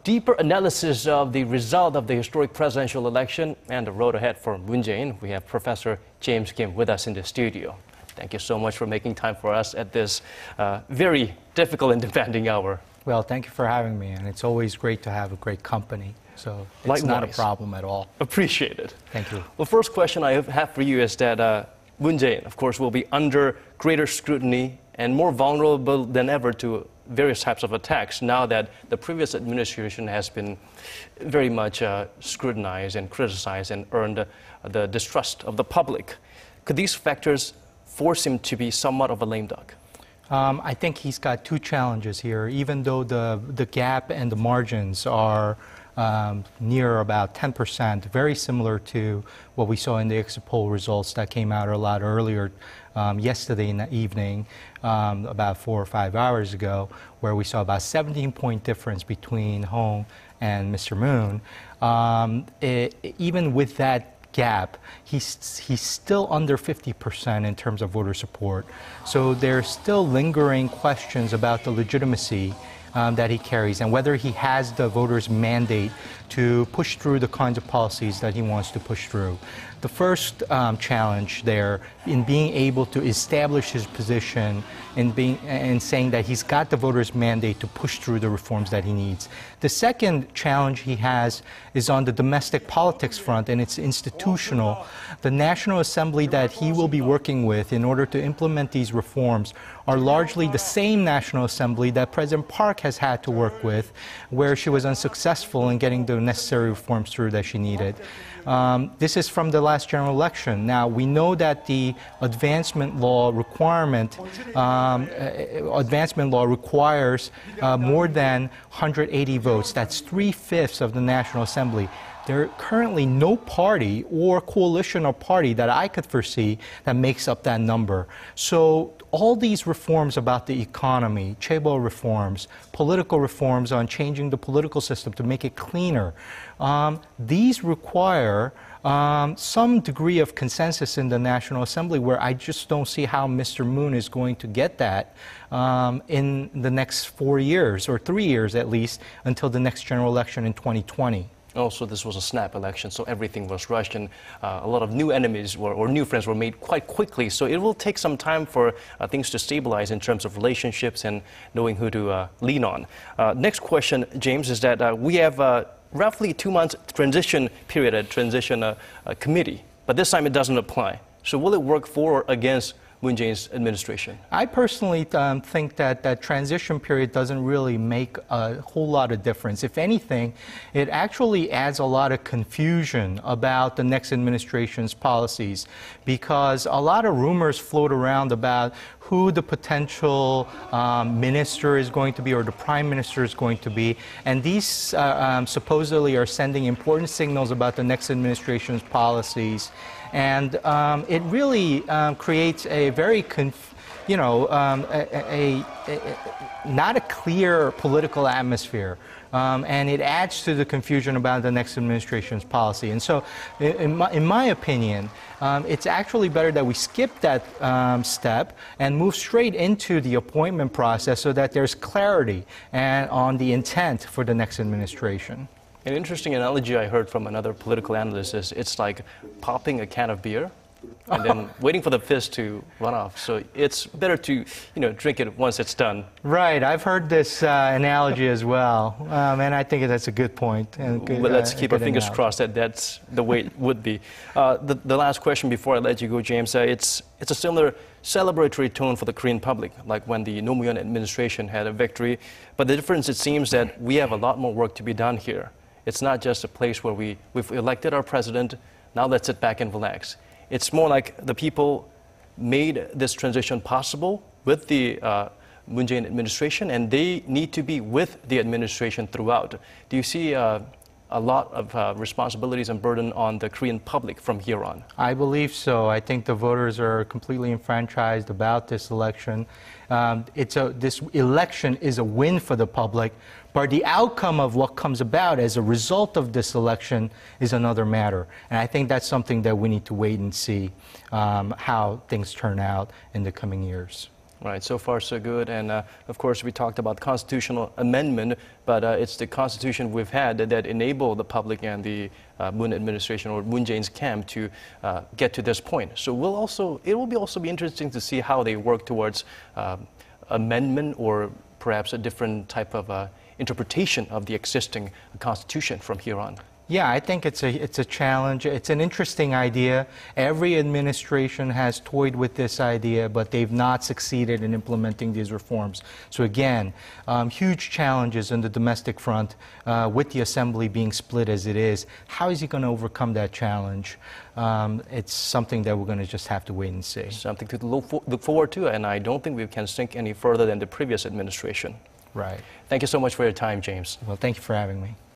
deeper analysis of the result of the historic presidential election and the road ahead for Moon Jae-in, we have Professor James Kim with us in the studio. Thank you so much for making time for us at this very difficult and demanding hour. Well, thank you for having me, and it's always great to have a great company. So it's Likewise. Not a problem at all. Appreciate it. Thank you. Well, first question I have for you is that Moon Jae-in, of course, will be under greater scrutiny and more vulnerable than ever to various types of attacks now that the previous administration has been very much scrutinized and criticized and earned the distrust of the public. Could these factors force him to be somewhat of a lame duck? I think he's got two challenges here. Even though the gap and the margins are near about 10%, very similar to what we saw in the exit poll results that came out a lot earlier yesterday in the evening, about 4 or 5 hours ago, where we saw about 17-point difference between Hong and Mr. Moon. Even with that gap, he's still under 50% in terms of voter support. So there's still lingering questions about the legitimacy that he carries and whether he has the voters' mandate to push through the kinds of policies that he wants to push through. The first challenge there in being able to establish his position and saying that he's got the voters' mandate to push through the reforms that he needs. The second challenge he has is on the domestic politics front, and it's institutional. The National Assembly that he will be working with in order to implement these reforms are largely the same National Assembly that President Park has had to work with, where she was unsuccessful in getting the necessary reforms through that she needed. This is from the last general election. Now, we know that the advancement law requires more than 180 votes. That's 3/5 of the National Assembly. There are currently no party or coalition or party that I could foresee that makes up that number. So all these reforms about the economy, chaebol reforms, political reforms on changing the political system to make it cleaner, these require some degree of consensus in the National Assembly, where I just don't see how Mr. Moon is going to get that in the next 4 years, or 3 years at least, until the next general election in 2020. Also, this was a snap election, so everything was rushed, and a lot of new enemies or new friends were made quite quickly. So it will take some time for things to stabilize in terms of relationships and knowing who to lean on. Next question, James, is that we have roughly 2 months transition period at transition committee, but this time it doesn't apply. So will it work for or against Moon Jae-in's administration? I personally think that that transition period doesn't really make a whole lot of difference. If anything, it actually adds a lot of confusion about the next administration's policies, because a lot of rumors float around about who the potential minister is going to be or the prime minister is going to be, and these supposedly are sending important signals about the next administration's policies. And it really creates a very, not a clear political atmosphere. And it adds to the confusion about the next administration's policy. And so, in my opinion, it's actually better that we skip that step and move straight into the appointment process so that there's clarity on the intent for the next administration. An interesting analogy I heard from another political analyst is it's like popping a can of beer and then waiting for the fizz to run off. So it's better to, drink it once it's done. Right. I've heard this analogy as well, and I think that's a good point. And good, but let's keep our fingers analogy. crossed that that's the way it would be. The last question before I let you go, James, it's a similar celebratory tone for the Korean public, like when the Roh Moo-hyun administration had a victory. But the difference, it seems, that we have a lot more work to be done here. It's not just a place where we've elected our president, now let's sit back and relax. It's more like the people made this transition possible with the Moon Jae-in administration, and they need to be with the administration throughout. Do you see a lot of responsibilities and burden on the Korean public from here on? I believe so. I think the voters are completely enfranchised about this election. This election is a win for the public, but the outcome of what comes about as a result of this election is another matter. And I think that's something that we need to wait and see how things turn out in the coming years. Right, so far so good. And of course, we talked about constitutional amendment, but it's the constitution we've had that enable the public and the Moon administration or Moon Jae-in's camp to get to this point. So it will also be interesting to see how they work towards amendment or perhaps a different type of interpretation of the existing constitution from here on. Yeah, I think it's a challenge. It's an interesting idea. Every administration has toyed with this idea, but they've not succeeded in implementing these reforms. So again, huge challenges on the domestic front with the assembly being split as it is. How is he going to overcome that challenge? It's something that we're going to just have to wait and see. Something to look forward to, and I don't think we can sink any further than the previous administration. Right. Thank you so much for your time, James. Well, thank you for having me.